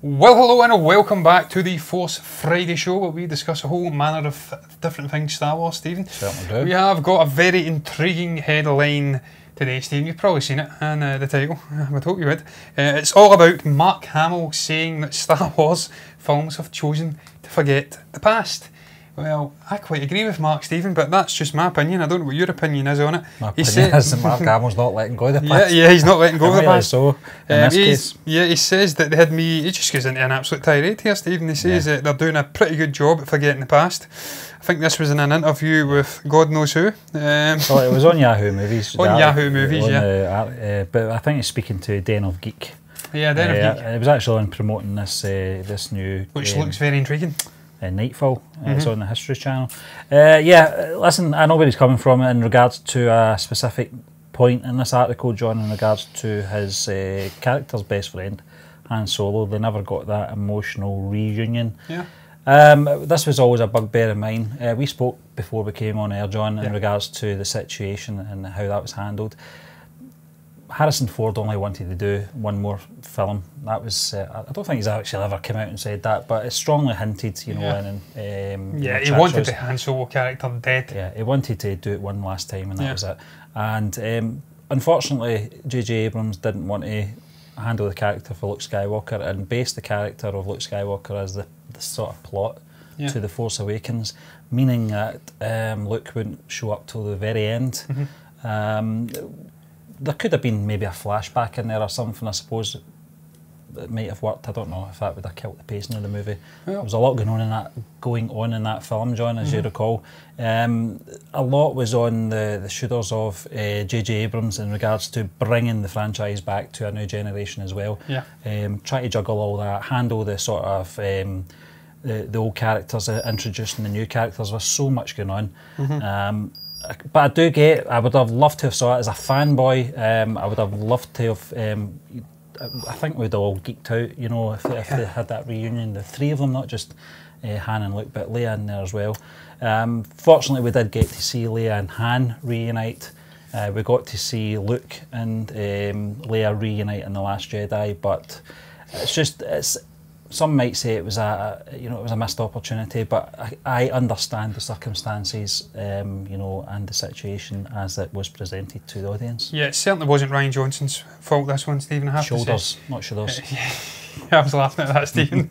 Well, hello and welcome back to the Force Friday show, where we discuss a whole manner of different things Star Wars, Stephen. Certainly do. We have got a very intriguing headline today, Stephen. You've probably seen it, and the title, I would hope you would. It's all about Mark Hamill saying that Star Wars films have chosen to forget the past. Well, I quite agree with Mark, Stephen, but that's just my opinion. I don't know what your opinion is on it. My opinion is that Mark Hamill's not letting go of the past. Yeah, he's not letting go of the past. So, in this case. Yeah, he says that they had me. He just goes into an absolute tirade here, Stephen. He says that they're doing a pretty good job at forgetting the past. I think this was in an interview with God knows who. Well, it was on Yahoo Movies. On Yahoo Movies, yeah. But I think he's speaking to Den of Geek. Yeah, Den of Geek. It was actually on promoting this new... Which looks very intriguing. Nightfall. It's on the History Channel. Listen, I know where he's coming from in regards to a specific point in this article, John, in regards to his character's best friend, Han Solo. They never got that emotional reunion. Yeah. This was always a bugbear of mine. We spoke before we came on air, John, in regards to the situation and how that was handled. Harrison Ford only wanted to do one more film. That was I don't think he's actually ever come out and said that, but it's strongly hinted, you know. He wanted the Han Solo character dead. Yeah, he wanted to do it one last time, and that was it. And unfortunately, J.J. Abrams didn't want to handle the character for Luke Skywalker and base the character of Luke Skywalker as the sort of plot to The Force Awakens, meaning that Luke wouldn't show up till the very end. There could have been maybe a flashback in there or something, I suppose, that might have worked. I don't know if that would have killed the pacing of the movie. Well, there was a lot going on in that film, John, as you recall. A lot was on the shoulders of J.J. Abrams in regards to bringing the franchise back to a new generation as well. Yeah. Try to juggle all that, handle the sort of the old characters, introducing the new characters. There's so much going on. But I would have loved to have saw it as a fanboy. I would have loved to have, I think we'd all geeked out, you know, if they had that reunion, the three of them, not just Han and Luke, but Leia in there as well. Fortunately, we did get to see Leia and Han reunite. We got to see Luke and Leia reunite in The Last Jedi, but some might say it was a missed opportunity, but I understand the circumstances, you know, and the situation as it was presented to the audience. Yeah, it certainly wasn't Rian Johnson's fault, this one, Stephen, I have to say. Shoulders, not shoulders. I was laughing at that, Stephen.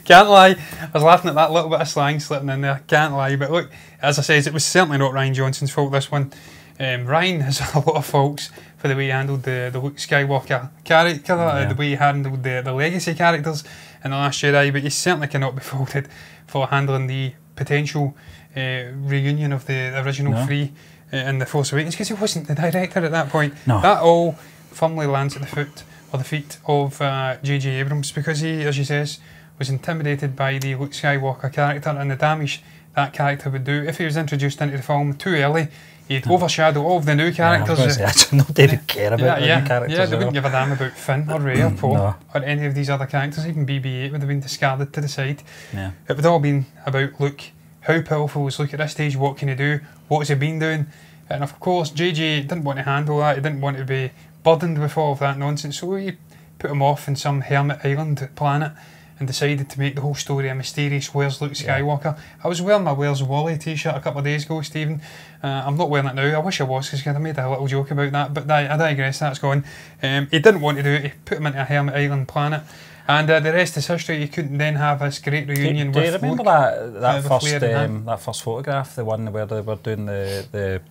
Can't lie. I was laughing at that little bit of slang slipping in there. Can't lie. But look, as I said, it was certainly not Rian Johnson's fault, this one. Ryan has a lot of faults for the way he handled the Luke Skywalker character, the way he handled the legacy characters in The Last Jedi, but he certainly cannot be faulted for handling the potential reunion of the original three in The Force Awakens, because he wasn't the director at that point. No. That all firmly lands at the feet of J.J. Abrams, because he, as he says, was intimidated by the Luke Skywalker character and the damage that character would do if he was introduced into the film too early. He'd overshadow all of the new characters. Nobody would care about the new characters. Yeah, they wouldn't give a damn about Finn or Rey or Poe or any of these other characters. Even BB-8 would have been discarded to the side. Yeah. It would all been about Luke. How powerful was Luke at this stage? What can he do? What has he been doing? And of course, JJ didn't want to handle that. He didn't want to be burdened with all of that nonsense. So he put him off in some hermit island planet and decided to make the whole story a mysterious Where's Luke Skywalker. I was wearing my Where's Wally t-shirt a couple of days ago, Stephen. I'm not wearing it now. I wish I was, because I made a little joke about that, but I digress, that's gone. He didn't want to do it. He put him into a hermit island planet, and the rest is history. You couldn't then have this great reunion with Luke. Do you remember that first photograph, the one where they were doing the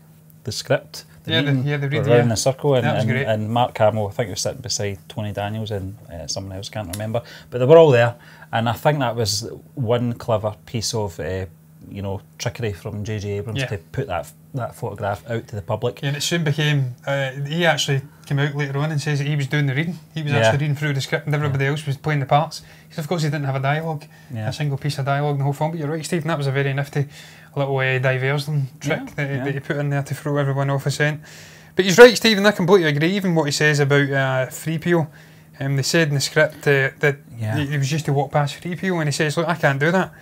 script? The read around the circle, and Mark Hamill, I think, was sitting beside Tony Daniels and someone else, can't remember, but they were all there, and I think that was one clever piece of trickery from J.J. Abrams to put that photograph out to the public. Yeah, and it soon became, he actually came out later on and says that he was doing the reading. He was actually reading through the script and everybody else was playing the parts. Because of course he didn't have a dialogue, a single piece of dialogue in the whole film. But you're right, Stephen, that was a very nifty little diversion trick that he put in there to throw everyone off a scent. But he's right, Stephen, I completely agree. Even what he says about 3PO, they said in the script that he was just to walk past 3PO, and he says, look, I can't do that.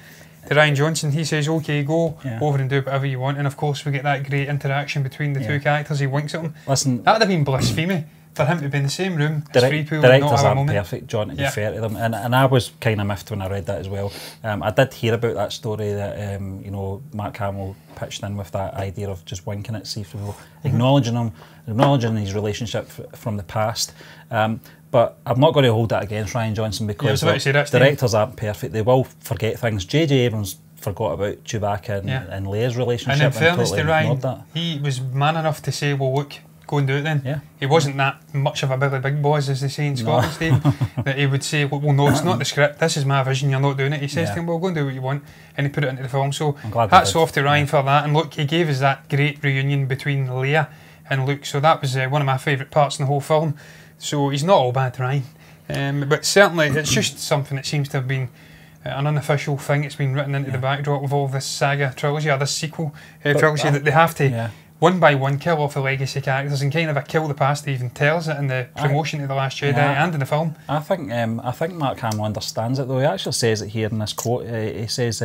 to Ryan Johnson. He says, "Okay, go over and do whatever you want." And of course, we get that great interaction between the two characters. He winks at him. Listen, that would have been blasphemy for him to be in the same room as Freepool and not directors have a aren't moment. perfect, John, to be fair to them. And I was kind of miffed when I read that as well. I did hear about that story that you know, Mark Hamill pitched in with that idea of just winking at Seafood, acknowledging him, acknowledging his relationship from the past. But I'm not going to hold that against Ryan Johnson because directors aren't perfect. They will forget things. J.J. Abrams forgot about Chewbacca and Leia's relationship. And in fairness totally to Ryan, he was man enough to say, "Well, look, go and do it then." Yeah. He wasn't that much of a Billy Big Boss, as they say in Scotland, Steve, that he would say, "Well, no, it's not the script. This is my vision. You're not doing it." He says to him, "Well, go and do what you want," and he put it into the film. So hats off to Ryan for that. And look, he gave us that great reunion between Leia and Luke. So that was one of my favourite parts in the whole film. So he's not all bad, Ryan. But certainly, it's just something that seems to have been an unofficial thing. It's been written into the backdrop of all this saga trilogy, or this sequel trilogy, that they have to one by one kill off the legacy characters and kind of a kill the past. He even tells it in the promotion to The Last Jedi and in the film. I think Mark Hamill understands it though. He actually says it here in this quote. He says,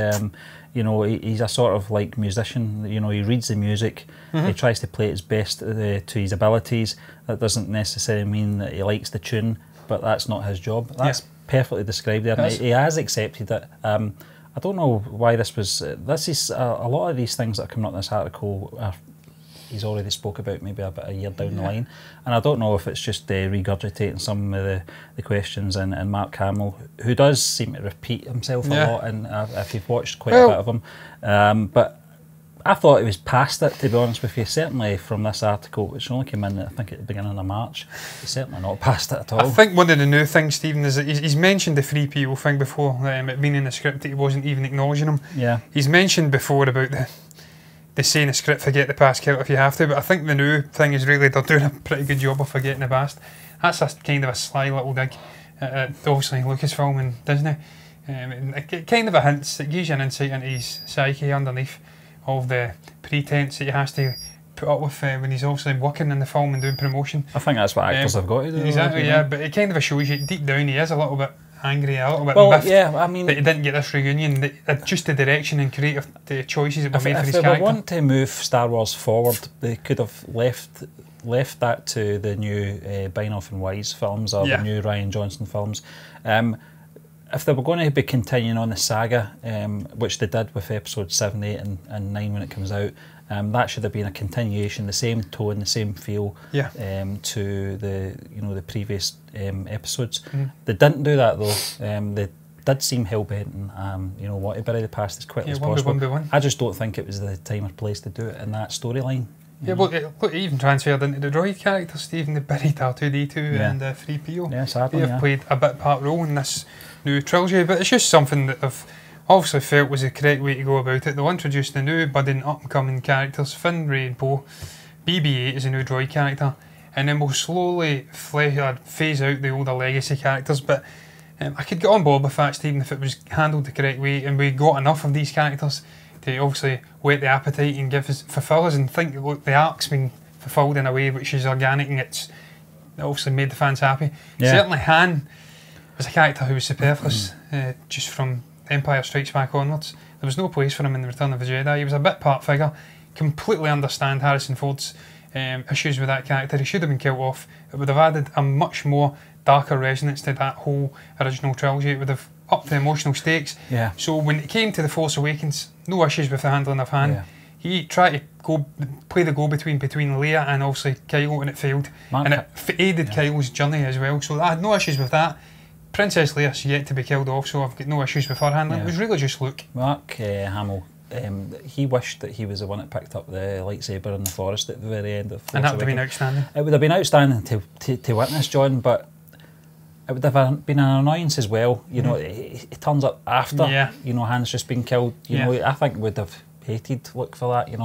you know, he's a sort of like musician. You know, he reads the music. He tries to play it his best to his abilities. That doesn't necessarily mean that he likes the tune, but that's not his job. That's perfectly described there. And he has accepted it. I don't know why this was. This is a lot of these things that are coming up in this article are, he's already spoke about maybe about a year down the line, and I don't know if it's just regurgitating some of the questions. And Mark Hamill, who does seem to repeat himself a lot, and if you've watched quite a bit of him, but I thought he was past it, to be honest with you. Certainly from this article, which only came in, I think, at the beginning of March, he's certainly not past it at all. I think one of the new things, Stephen, is that he's mentioned the 3PO thing before, it being in the script that he wasn't even acknowledging him. Yeah. He's mentioned before about the saying the script, forget the past, kill it if you have to, but I think the new thing is really they're doing a pretty good job of forgetting the past. That's a kind of a sly little dig at obviously Lucasfilm and Disney. It kind of a hint, it gives you an insight into his psyche underneath of the pretense that he has to put up with when he's obviously working in the film and doing promotion. I think that's what actors have got to do. Exactly, but it kind of shows you deep down he is a little bit angry, a little bit miffed I mean, that he didn't get this reunion, just the direction and creative choices that were made for his character. If they want to move Star Wars forward, they could have left that to the new Benioff and Weiss films, or the new Ryan Johnson films. If they were going to be continuing on the saga, which they did with episodes 7, 8 and 9 when it comes out, that should have been a continuation, the same tone, the same feel to the previous episodes. They didn't do that though. They did seem hell-bent and want to bury the past as quickly as possible. I just don't think it was the time or place to do it in that storyline. Well, look, it even transferred into the droid characters, Stephen. They buried R2-D2 and 3PO. Yeah, sadly, they have played a bit part role in this new trilogy, but it's just something that I've obviously felt was the correct way to go about it. They'll introduce the new budding up-and-coming characters, Finn, Rey and Poe. BB-8 is a new droid character, and then we'll slowly phase out the older legacy characters, but I could get on board with that, Stephen, if it was handled the correct way and we got enough of these characters to obviously whet the appetite and fulfill us and think, look, the arc's been fulfilled in a way which is organic and it's obviously made the fans happy. Certainly Han was a character who was superfluous just from Empire Strikes Back onwards. There was no place for him in The Return of the Jedi. He was a bit part figure. Completely understand Harrison Ford's issues with that character. He should have been killed off. It would have added a much more darker resonance to that whole original trilogy. It would have upped the emotional stakes. So when it came to The Force Awakens, no issues with the handling of Han. He tried to play the go-between between Leia and obviously Kylo, and it failed. And it aided Kylo's journey as well. So I had no issues with that. Princess Leia's yet to be killed off, so I've got no issues with her handling. It was really just Luke. Mark Hamill, he wished that he was the one that picked up the lightsaber in the forest at the very end of Force And that would have been outstanding. It would have been outstanding to witness, John, but it would have been an annoyance as well. You know, it turns up after, Han's just been killed. You know, I think would have hated Luke for that, you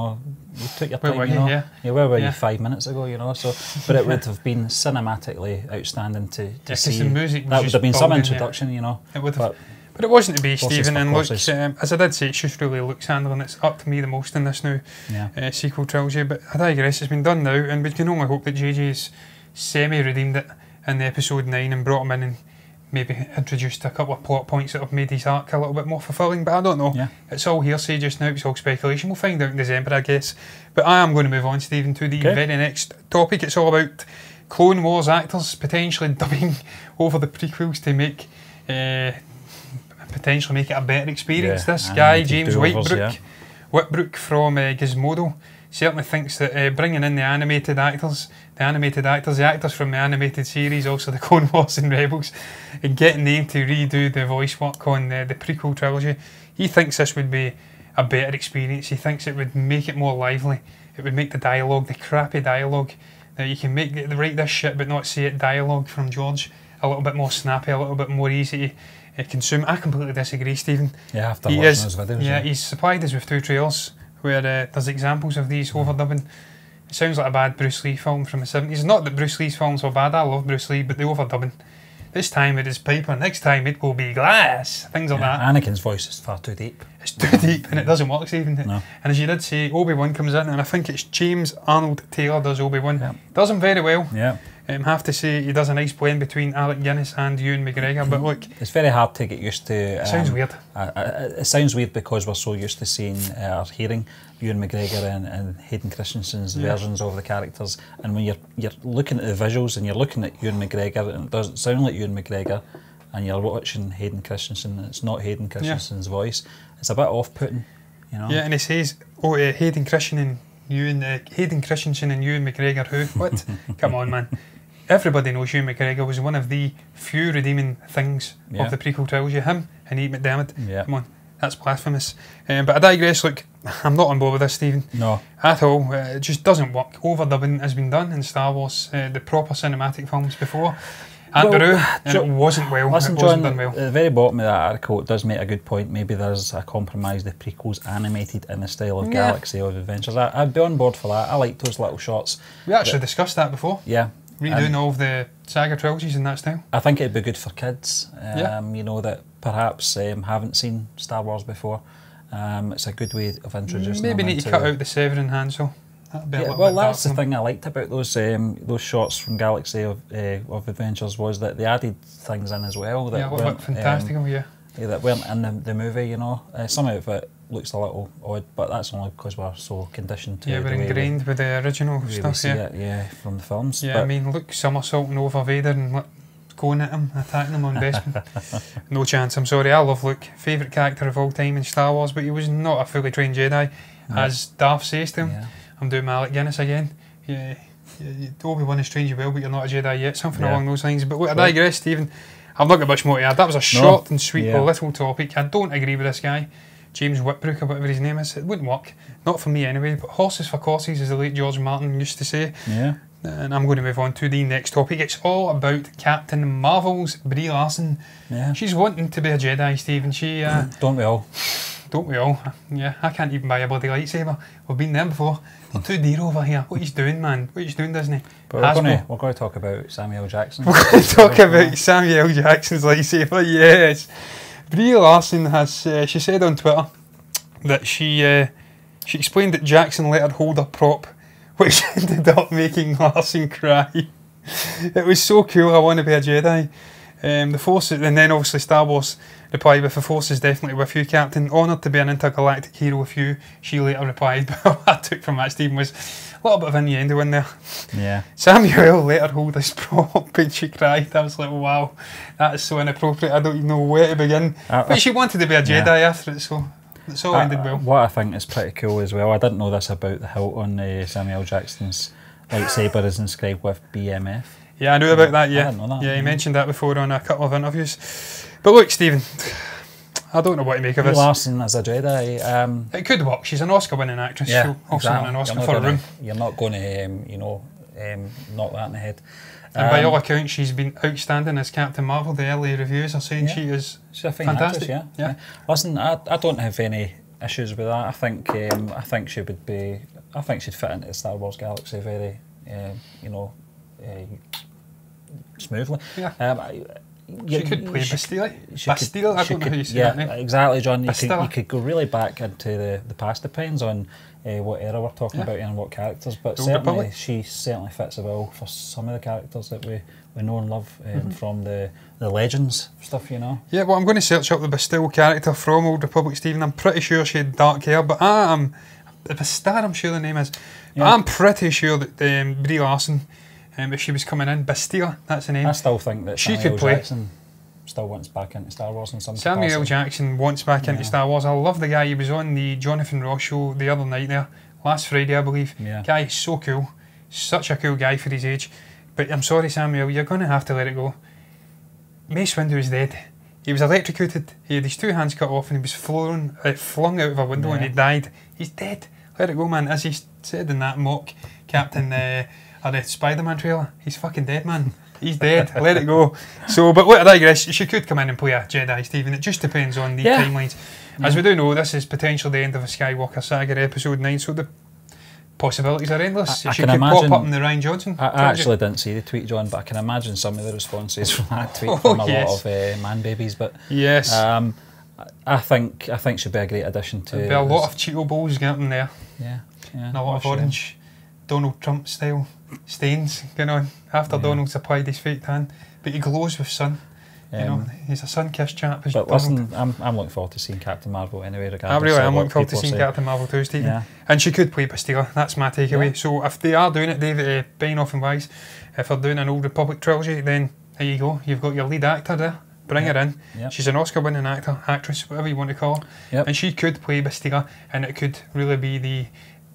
took your time, where were you 5 minutes ago, so, but it would have been cinematically outstanding to see. The music that would have been some introduction, It would have, but it wasn't to be, Stephen, and look, as I did say, it's just really Luke's handling that's up to me the most in this new sequel trilogy, but I digress, it's been done now, and we can only hope that JJ's semi-redeemed it in the episode 9 and brought him in and maybe introduced a couple of plot points that have made his arc a little bit more fulfilling, but I don't know. Yeah. It's all hearsay just now, it's all speculation. We'll find out in December, I guess. But I am going to move on, Stephen, to the very next topic. It's all about Clone Wars actors potentially dubbing over the prequels to make potentially make it a better experience. This guy, James Whitbrook from Gizmodo, certainly thinks that bringing in the actors from the animated series, also the Clone Wars and Rebels, and getting them to redo the voice work on the prequel trilogy, he thinks this would be a better experience. He thinks it would make it more lively. It would make the dialogue, the crappy dialogue, that you can write this shit but not say it dialogue from George, a little bit more snappy, a little bit more easy to consume. I completely disagree, Stephen. Yeah, after watching those videos. Yeah, he's supplied us with 2 trailers where there's examples of these overdubbing. It sounds like a bad Bruce Lee film from the 70s. Not that Bruce Lee's films were bad, I love Bruce Lee, but the overdubbing. This time it is Piper, next time it will be Glass. Things like that. Anakin's voice is far too deep. It's too deep and it doesn't work, Stephen. No. And as you did say, Obi-Wan comes in, and I think it's James Arnold Taylor does Obi-Wan. Yeah. Does him very well. Yeah. Have to say he does a nice blend between Alec Guinness and Ewan McGregor, but look, it's very hard to get used to. It sounds weird. It sounds weird because we're so used to seeing or hearing Ewan McGregor and Hayden Christensen's versions of the characters, and when you're looking at the visuals and you're looking at Ewan McGregor and it doesn't sound like Ewan McGregor, and you're watching Hayden Christensen and it's not Hayden Christensen's voice, it's a bit off-putting, you know. Yeah, and he says, Hayden Christensen and Ewan McGregor who? What? Come on, man. Everybody knows Ewan McGregor was one of the few redeeming things of the prequel trilogy. Him and Ian McDiarmid. Yeah. Come on, that's blasphemous. But I digress. Look, I'm not on board with this, Stephen. No. At all. It just doesn't work. Overdubbing has been done in Star Wars, the proper cinematic films before. And it wasn't well. Listen, it wasn't John, done well. At the very bottom of that article, it does make a good point. Maybe there's a compromise. The prequels animated in the style of Galaxy of Adventures. I'd be on board for that. I like those little shots. We actually discussed that before. Yeah. Redoing all of the saga trilogies in that style. I think it'd be good for kids, you know, that perhaps haven't seen Star Wars before. It's a good way of introducing them. Maybe need to cut out the Severin Hansel. Well, that's the thing I liked about those shots from Galaxy of Adventures, was that they added things in as well that weren't fantastical, that weren't in the movie, you know. Some of it looks a little odd, but that's only because we're so conditioned to we're ingrained with the original stuff, from the films. Yeah, I mean, look, somersaulting over Vader and going at him, attacking him on Bespin. No chance, I'm sorry. I love Luke, favourite character of all time in Star Wars, but he was not a fully trained Jedi, as Darth says to him. Yeah. I'm doing my Alec Guinness again. Obi-Wan has trained you well, but you're not a Jedi yet, something along those lines. But look, I digress, Stephen. I've not got much more to add. That was a short and sweet little topic. I don't agree with this guy, James Whitbrook, or whatever his name is. It wouldn't work. Not for me anyway, but horses for courses, as the late George Martin used to say. Yeah. And I'm going to move on to the next topic. It's all about Captain Marvel's Brie Larson. Yeah. She's wanting to be a Jedi, Stephen. She don't we all? Don't we all? Yeah, I can't even buy a bloody lightsaber. We've been there before. They're too dear over here. What he's doing, man? What he's doing, Disney? But we're going to talk about Samuel Jackson. We're going to talk about Samuel Jackson's lightsaber, yes. Brie Larson has, she said on Twitter that she explained that Jackson let her hold a prop, which ended up making Larson cry. It was so cool, I want to be a Jedi. The Force, and then obviously Star Wars replied with, the Force is definitely with you, Captain. Honoured to be an intergalactic hero with you, she later replied. But what I took from that, Stephen, was a little bit of innuendo in there. Yeah. Samuel let her hold this prop and she cried. I was like, wow, that is so inappropriate. I don't even know where to begin. But she wanted to be a Jedi after it, so it's all ended well. What I think is pretty cool as well, I didn't know this about the hilt on Samuel Jackson's lightsaber is inscribed with BMF. Yeah, I knew about that, I didn't know that. Yeah, he mentioned that before on a couple of interviews. But look, Stephen, I don't know what to make of this. Larson as a Jedi. It could work. She's an Oscar-winning actress. Yeah, she'll also win an Oscar for a room. You're not going to, knock that in the head. And by all accounts, she's been outstanding as Captain Marvel. The early reviews are saying she's a fine fantastic. Actress, yeah. Listen, I don't have any issues with that. I think she would be. I think she'd fit into the Star Wars galaxy very, smoothly. Yeah. She could play Bastille. Bastille, I don't know how you say that name. Exactly, John. You could go really back into the past, depends on what era we're talking about and what characters, but certainly she certainly fits the bill for some of the characters that we know and love from the Legends stuff, you know. Yeah, well, I'm going to search up the Bastille character from Old Republic, Stephen. I'm pretty sure she had dark hair, but Bastille, I'm sure the name is. Yeah. I'm pretty sure that Brie Larson, if she was coming in, Bastille, that's the name. I still think that she could play. Jackson still wants back into Star Wars in some Samuel capacity. Jackson wants back into Star Wars. I love the guy. He was on the Jonathan Ross show the other night there, last Friday, I believe. Yeah. Guy is so cool. Such a cool guy for his age. But I'm sorry, Samuel, you're going to have to let it go. Mace Windu is dead. He was electrocuted. He had his 2 hands cut off and he was flung out of a window and he died. He's dead. Let it go, man. As he said in that mock Captain the Spider-Man trailer, he's fucking dead, man. He's dead. Let it go. So, but look, I digress. She could come in and play a Jedi, Stephen. It just depends on the timelines. As we do know, this is potentially the end of a Skywalker saga, episode 9, so the possibilities are endless. She could pop up in the Ryan Johnson. I actually didn't see the tweet, John, but I can imagine some of the responses from that tweet from a lot of man babies. But yes, I think she'd be a great addition to. There'd be a lot of Cheeto balls getting there. Yeah, and a lot of orange Donald Trump style stains going on after Donald's applied his fake tan, but he glows with sun. You know, he's a sun-kissed chap. But listen, I'm looking forward to seeing Captain Marvel anyway. Regardless, I'm looking forward to seeing Captain Marvel too, Stephen. Yeah. And she could play Bastille. That's my takeaway. Yeah. So if they are doing it, David Benioff and Wise, if they're doing an Old Republic trilogy, then there you go. You've got your lead actor there. Bring her in. Yep. She's an Oscar-winning actress, whatever you want to call her. Yep. And she could play Bastille, and it could really be the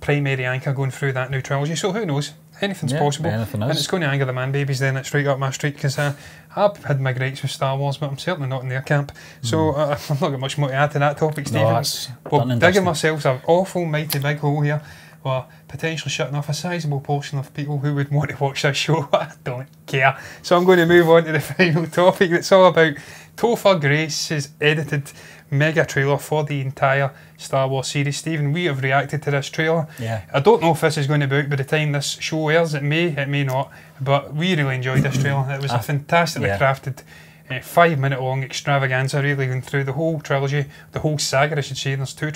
primary anchor going through that new trilogy. So who knows? Anything's possible. Anything and it's going to anger the man babies, then it's right up my street, because I've had my gripes with Star Wars, but I'm certainly not in their camp. So I've not got much more to add to that topic, Stephen. We're digging ourselves an awful mighty big hole here. We're potentially shutting off a sizable portion of people who would want to watch this show. I don't care. So I'm going to move on to the final topic. It's all about Topher Grace's edited mega trailer for the entire Star Wars series. Stephen, we have reacted to this trailer. Yeah. I don't know if this is going to be out by the time this show airs. It may not, but we really enjoyed this trailer. It was a fantastically crafted 5-minute long extravaganza, really going through the whole trilogy, the whole saga I should say. There's 3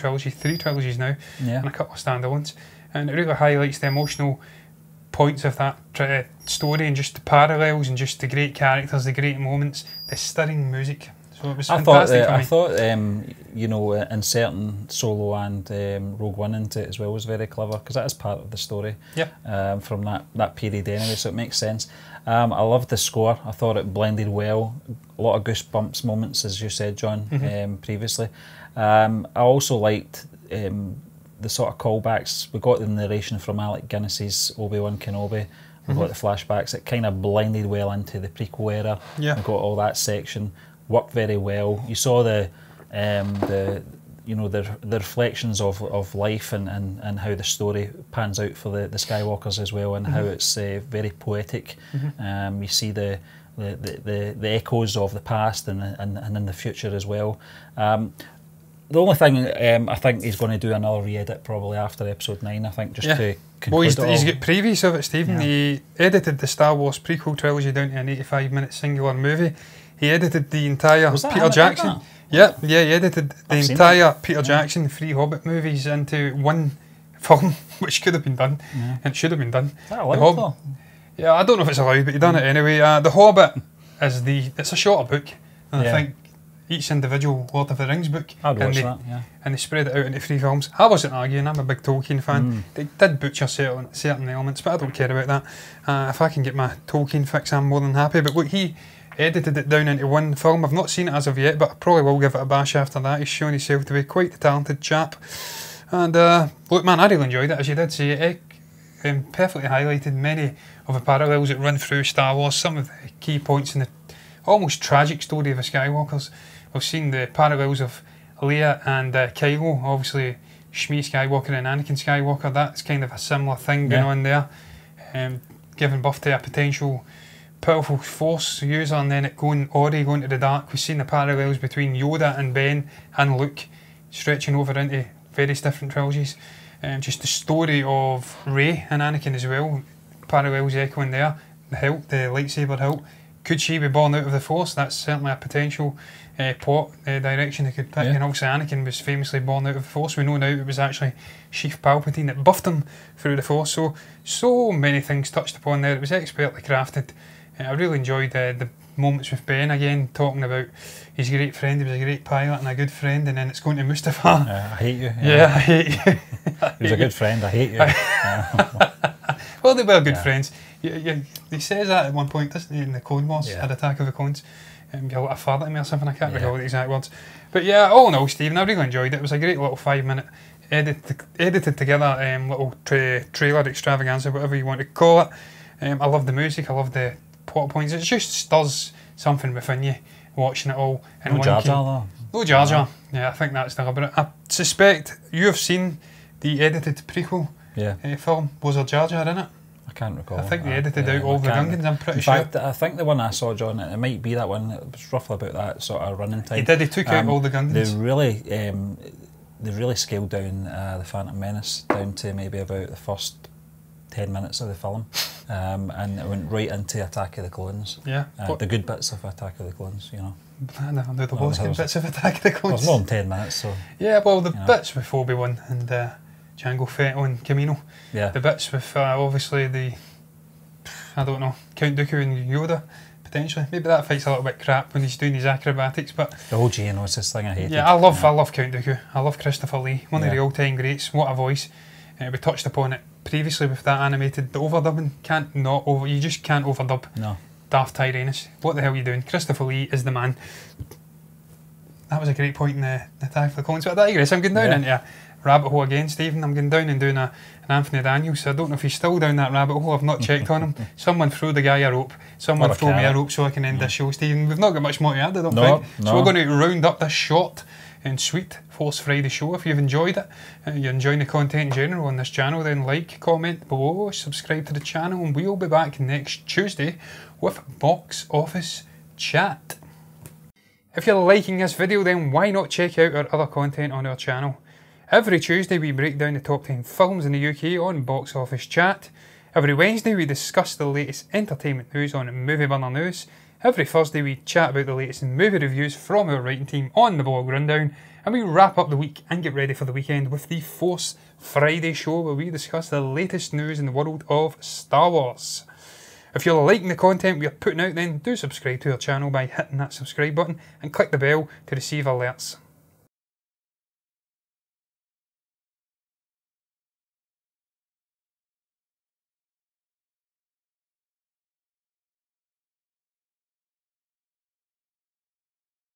trilogies now, and a couple of standalones, and it really highlights the emotional points of that story, and just the parallels, and just the great characters, the great moments, the stirring music. So it was fantastic. I thought you know, inserting Solo and Rogue One into it as well was very clever, because that is part of the story from that period anyway, so it makes sense. I loved the score. I thought it blended well. A lot of goosebumps moments, as you said, John, previously. I also liked the sort of callbacks. We got the narration from Alec Guinness's Obi-Wan Kenobi. We got the flashbacks. It kind of blended well into the prequel era. We got all that section. Worked very well. You saw the you know, the reflections of life and how the story pans out for the Skywalkers as well, and how it's very poetic. You see the echoes of the past and in the future as well. The only thing I think he's going to do another re-edit probably after episode 9. I think just to conclude he's got previews of it, Stephen. He edited the Star Wars prequel trilogy down to an 85-minute singular movie. He edited the entire Peter Jackson. He edited the entire Peter Jackson 3 Hobbit movies into one film, which could have been done, and should have been done. Is that allowed though? Yeah, I don't know if it's allowed, but he done it anyway. The Hobbit is it's a shorter book, and I think each individual Lord of the Rings book, I'd watch that, and they spread it out into 3 films. I wasn't arguing. I'm a big Tolkien fan. They did butcher certain elements, but I don't care about that. If I can get my Tolkien fix, I'm more than happy. But look, he edited it down into one film. I've not seen it as of yet, but I probably will give it a bash after that. He's shown himself to be quite the talented chap. And look, man, I really enjoyed it, as you did say. It perfectly highlighted many of the parallels that run through Star Wars, some of the key points in the almost tragic story of the Skywalkers. We've seen the parallels of Leia and Kylo, obviously Shmi Skywalker and Anakin Skywalker. That's kind of a similar thing going on there, giving birth to a potential powerful force user, and then going to the dark. We've seen the parallels between Yoda and Ben and Luke stretching over into various different trilogies. Just the story of Rey and Anakin as well, parallels echoing there. The hilt, the lightsaber hilt, could she be born out of the Force? That's certainly a potential plot direction they could pick. And obviously Anakin was famously born out of the Force. We know now it was actually Sheev Palpatine that buffed him through the Force. So many things touched upon there. It was expertly crafted. I really enjoyed the moments with Ben again, talking about his great friend. He was a great pilot and a good friend, and then it's going to Mustafa. I hate you. Yeah, I hate you. He was a good friend. I hate you. Well, they were good friends. He says that at one point, doesn't he, in the Clone Wars, at Attack of the Clones. You're like a father to me or something, I can't recall the exact words. But yeah, all in all, Stephen, I really enjoyed it. It was a great little 5-minute edited together little trailer extravaganza, whatever you want to call it. I love the music, I love the plot points. It just stirs something within you watching it all. No Jar Jar though. No Jar Jar. Yeah, I think that's deliberate. I suspect you have seen the edited prequel film. Was there Jar Jar in it? I can't recall. I think they edited out all the Gungans, I'm pretty sure. sure. In fact, I think the one I saw, John, it might be that one. It was roughly about that sort of running time. He took out all the Gungans. They really scaled down the Phantom Menace down to maybe about the first 10 minutes of the film, and it went right into Attack of the Clones. Yeah. The good bits of Attack of the Clones, you know. I never knew there was good bits of Attack of the Clones. There's more than 10 minutes, so. Yeah, well, the bits with Obi-Wan and Jango Fett on Camino. Yeah. The bits with obviously I don't know, Count Dooku and Yoda, potentially. Maybe that fight's a little bit crap when he's doing his acrobatics, but the whole Geonosis thing I hate. Yeah, I love Count Dooku. I love Christopher Lee, one of the all-time greats. What a voice. We touched upon it previously with that animated, the overdubbing. You just can't overdub Darth Tyrannus. What the hell are you doing? Christopher Lee is the man. That was a great point in the Attack of the Clones. But I digress. I'm going down into a rabbit hole again, Stephen. I'm going down and doing an Anthony Daniels. I don't know if he's still down that rabbit hole. I've not checked on him. Someone throw the guy a rope. Someone throw me a rope so I can end this show, Stephen. We've not got much more to add, I don't think. So we're going to round up this short and sweet Force Friday show. If you've enjoyed it, you're enjoying the content in general on this channel, then like, comment below, subscribe to the channel, and we'll be back next Tuesday with Box Office Chat. If you're liking this video, then why not check out our other content on our channel. Every Tuesday we break down the top 10 films in the UK on Box Office Chat. Every Wednesday we discuss the latest entertainment news on Movie Burner News. Every Thursday we chat about the latest movie reviews from our writing team on the Blog Rundown, and we wrap up the week and get ready for the weekend with the Force Friday show, where we discuss the latest news in the world of Star Wars. If you're liking the content we are putting out, then do subscribe to our channel by hitting that subscribe button and click the bell to receive alerts.